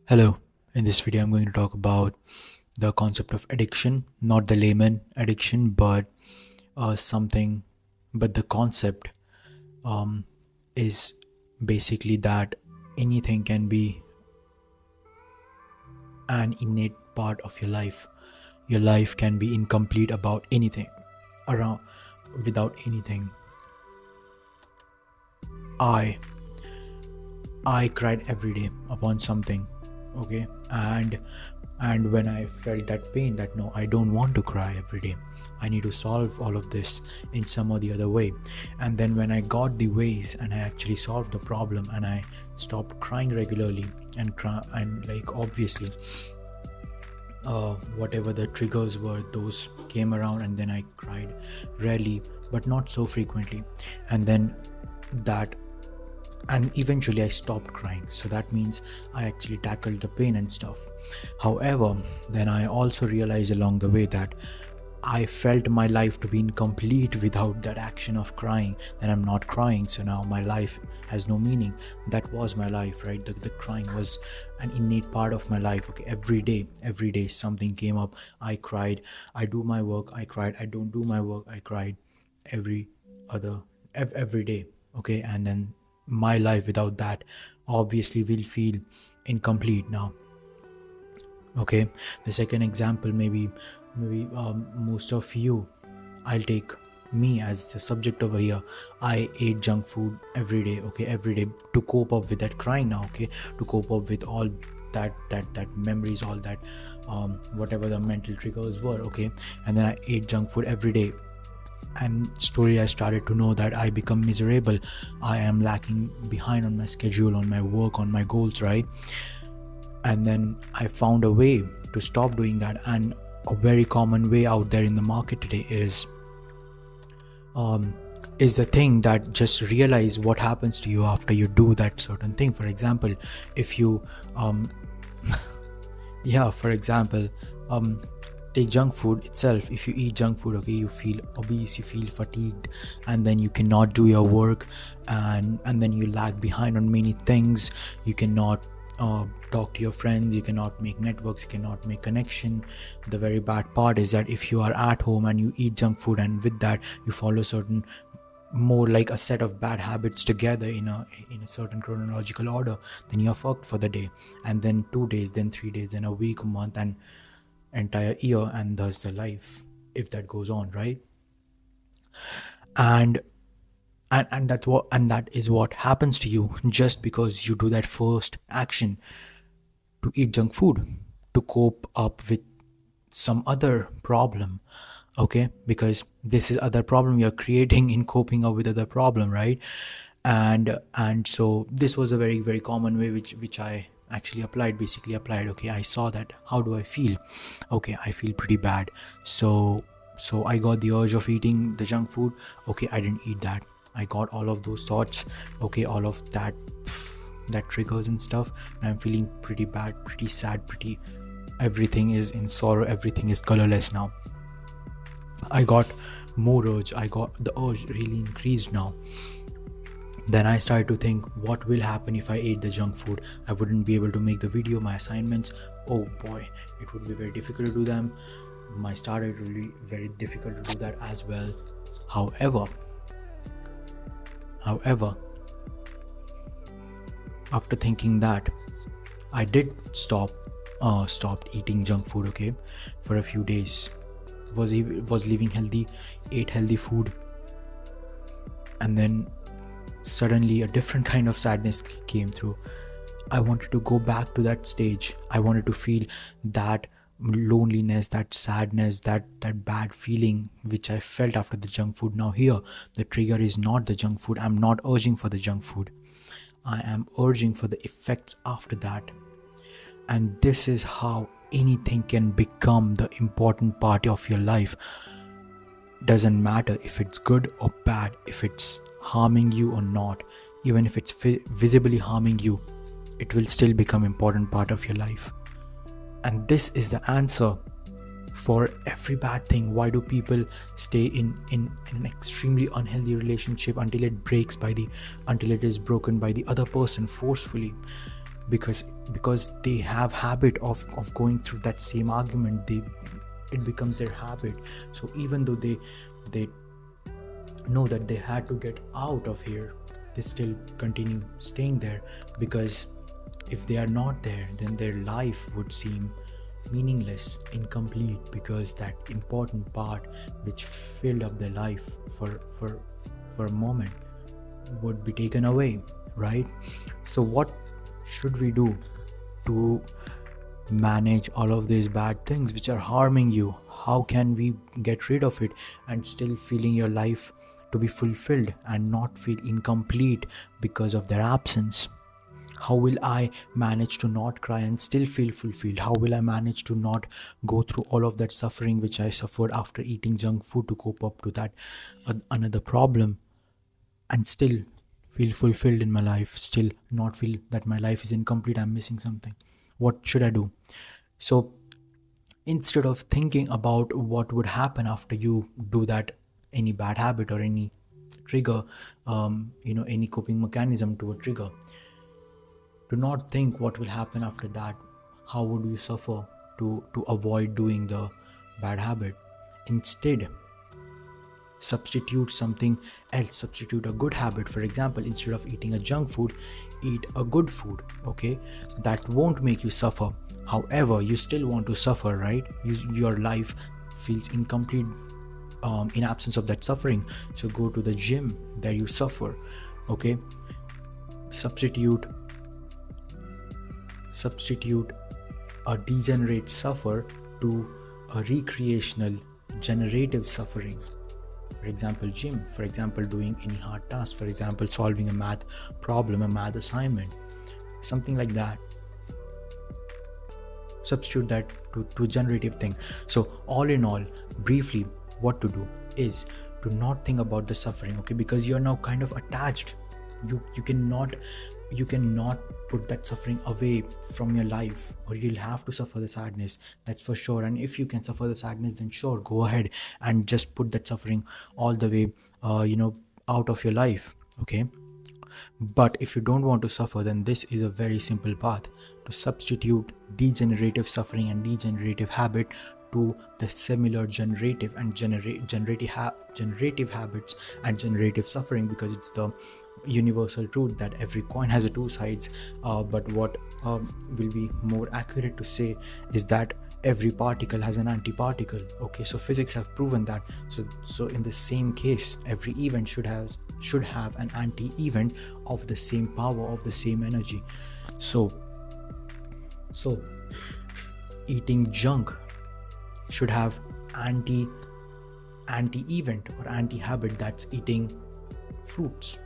Hello, in this video I'm going to talk about the concept of addiction, not the layman addiction, but something, but the concept um, is basically that anything can be an innate part of your life. Your life can be incomplete about anything, around without anything. I I cried every day upon something, okay, and when I felt that pain, that no, I don't want to cry every day, I need to solve all of this in some or the other way. And then when I got the ways and I actually solved the problem and I stopped crying regularly and cry, and like obviously whatever the triggers were, those came around, and then I cried rarely but not so frequently. And then that and eventually I stopped crying, so that means I actually tackled the pain and stuff. However, then I also realized along the way that I felt my life to be incomplete without that action of crying. Then I'm not crying, so now my life has no meaning. That was my life, right? The crying was an innate part of my life. Okay, every day something came up, I cried. I do my work, I cried. I don't do my work, I cried. every every day. Okay, and then my life without that obviously will feel incomplete now. Okay, the second example, maybe most of you, I'll take me as the subject over here. I ate junk food every day, okay, every day, to cope up with that crying now, okay, to cope up with all that memories, all that whatever the mental triggers were, okay. And then I ate junk food every day, and slowly I started to know that I become miserable. I am lacking behind on my schedule, on my work, on my goals, right? And then I found a way to stop doing that. And a very common way out there in the market today is the thing that just realize what happens to you after you do that certain thing. For example, if you yeah, for example, take junk food itself. If you eat junk food, okay, you feel obese, you feel fatigued, and then you cannot do your work, and then you lag behind on many things. You cannot talk to your friends, you cannot make networks, you cannot make connection. The very bad part is that if you are at home and you eat junk food, and with that you follow certain, more like a set of bad habits together in a certain chronological order, then you're fucked for the day. And then 2 days, then 3 days, then a week, a month, and entire year, and thus the life, if that goes on, right? And that is what happens to you just because you do that first action to eat junk food, to cope up with some other problem. Okay, because this is other problem you're creating in coping up with other problem, right? And so this was a very, very common way which I actually basically applied. Okay, I saw that, how do I feel? Okay, I feel pretty bad. So I got the urge of eating the junk food. Okay, I didn't eat that. I got all of those thoughts, okay, all of that triggers and stuff, and I'm feeling pretty bad, pretty sad, pretty, everything is in sorrow, everything is colorless now. I got more urge, I got the urge really increased now. Then I started to think, what will happen if I ate the junk food? I wouldn't be able to make the video, my assignments. Oh boy, it would be very difficult to do them. My started really very difficult to do that as well. However, after thinking that, I did stopped eating junk food, okay, for a few days. Was living healthy, ate healthy food, and then suddenly a different kind of sadness came through. I wanted to go back to that stage. I wanted to feel that loneliness, that sadness, that bad feeling which I felt after the junk food. Now here, the trigger is not the junk food. I'm not urging for the junk food. I am urging for the effects after that. And this is how anything can become the important part of your life. Doesn't matter if it's good or bad, if it's harming you or not. Even if it's visibly harming you, it will still become important part of your life. And this is the answer for every bad thing. Why do people stay in an extremely unhealthy relationship until it is broken by the other person forcefully? because they have habit of going through that same argument. It becomes their habit. So even though they know that they had to get out of here, they still continue staying there, because if they are not there, then their life would seem meaningless, incomplete, because that important part which filled up their life for a moment would be taken away, right? So what should we do to manage all of these bad things which are harming you? How can we get rid of it and still feeling your life to be fulfilled and not feel incomplete because of their absence? How will I manage to not cry and still feel fulfilled? How will I manage to not go through all of that suffering which I suffered after eating junk food to cope up to that another problem, and still feel fulfilled in my life, still not feel that my life is incomplete, I'm missing something? What should I do? So instead of thinking about what would happen after you do that, any bad habit or any trigger, any coping mechanism to a trigger, do not think what will happen after that. How would you suffer to avoid doing the bad habit? Instead, substitute something else. Substitute a good habit. For example, instead of eating a junk food, eat a good food. Okay, that won't make you suffer. However, you still want to suffer, right? Your life feels incomplete in absence of that suffering. So go to the gym, there you suffer. Okay, substitute a degenerate suffer to a recreational generative suffering. For example, gym. For example, doing any hard task. For example, solving a math problem, a math assignment, something like that. Substitute that to a generative thing. So all in all, briefly, what to do is to not think about the suffering, okay? Because you're now kind of attached. You cannot put that suffering away from your life, or you'll have to suffer the sadness, that's for sure. And if you can suffer the sadness, then sure, go ahead and just put that suffering all the way out of your life, okay? But if you don't want to suffer, then this is a very simple path to substitute degenerative suffering and degenerative habit to the similar generative and generative habits and generative suffering, because it's the universal truth that every coin has two sides. But what will be more accurate to say is that every particle has an antiparticle. Okay, so physics have proven that. So in the same case, every event should have an anti-event of the same power, of the same energy. So eating junk should have anti-event or anti-habit, that's eating fruits,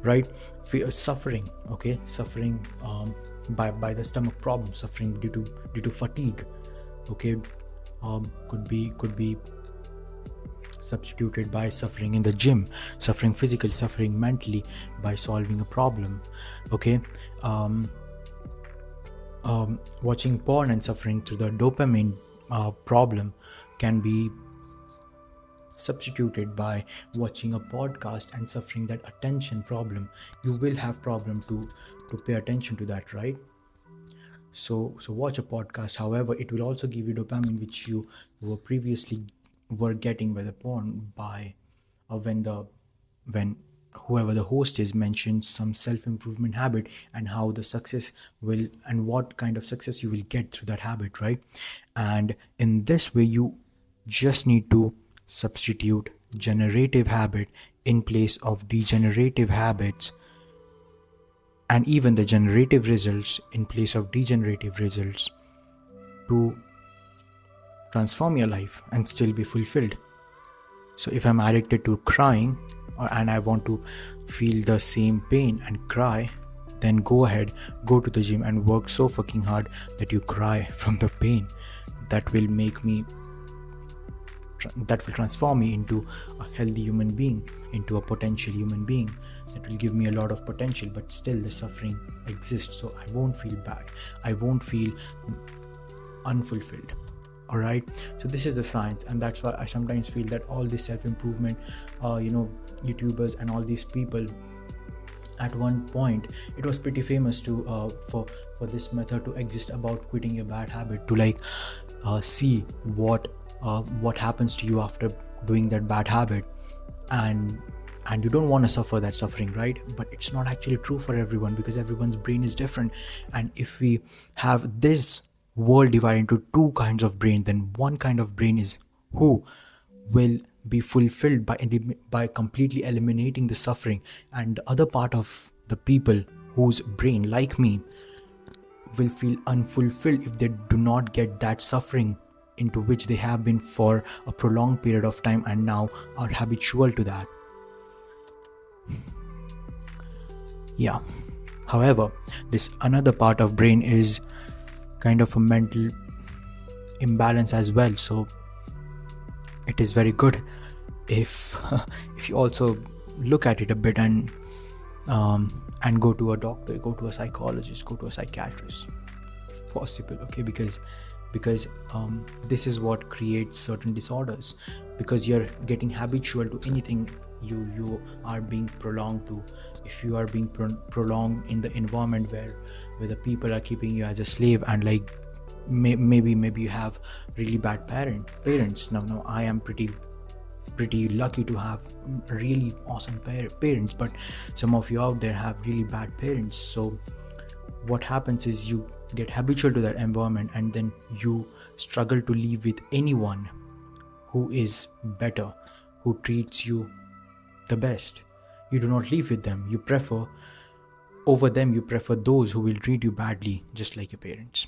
right? Suffering, okay, suffering by the stomach problem, suffering due to fatigue, okay, could be substituted by suffering in the gym, suffering physically, suffering mentally by solving a problem, okay. Watching porn and suffering through the dopamine problem can be substituted by watching a podcast and suffering that attention problem. You will have problem to pay attention to that, right? So watch a podcast. However, it will also give you dopamine, which you were previously getting by the porn, by when whoever the host is mentions some self-improvement habit and how the success will, and what kind of success you will get through that habit, right? And in this way, you just need to substitute generative habit in place of degenerative habits, and even the generative results in place of degenerative results, to transform your life and still be fulfilled. So if I'm addicted to crying, and I want to feel the same pain and cry, then go ahead, go to the gym and work so fucking hard that you cry from the pain. That will transform me into a healthy human being, into a potential human being. That will give me a lot of potential, but still the suffering exists, so I won't feel bad, I won't feel unfulfilled. All right, so this is the science, and that's why I sometimes feel that all this self-improvement, YouTubers and all these people At one point it was pretty famous to for this method to exist about quitting a bad habit, to like see what happens to you after doing that bad habit, and you don't want to suffer that suffering, right? But it's not actually true for everyone, because everyone's brain is different. And if we have this world divided into two kinds of brain, then one kind of brain is who will be fulfilled by completely eliminating the suffering, and the other part of the people whose brain, like me, will feel unfulfilled if they do not get that suffering into which they have been for a prolonged period of time and now are habitual to that. Yeah. However, this another part of brain is kind of a mental imbalance as well. So it is very good if if you also look at it a bit and go to a doctor, go to a psychologist, go to a psychiatrist if possible, okay? Because this is what creates certain disorders, because you're getting habitual to anything you are being prolonged to. If you are being prolonged in the environment where the people are keeping you as a slave, and like maybe you have really bad parents. Now I am pretty lucky to have really awesome parents, but some of you out there have really bad parents. So what happens is you get habitual to that environment, and then you struggle to live with anyone who is better, who treats you the best. You do not live with them. You prefer those who will treat you badly, just like your parents.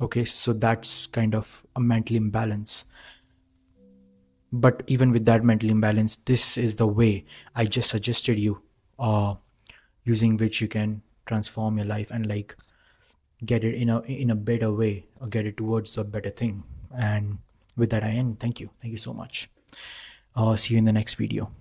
Okay, so that's kind of a mental imbalance. But even with that mental imbalance, this is the way I just suggested you, using which you can transform your life and like get it in a better way, or get it towards a better thing. And with that I end. Thank you so much. See you in the next video.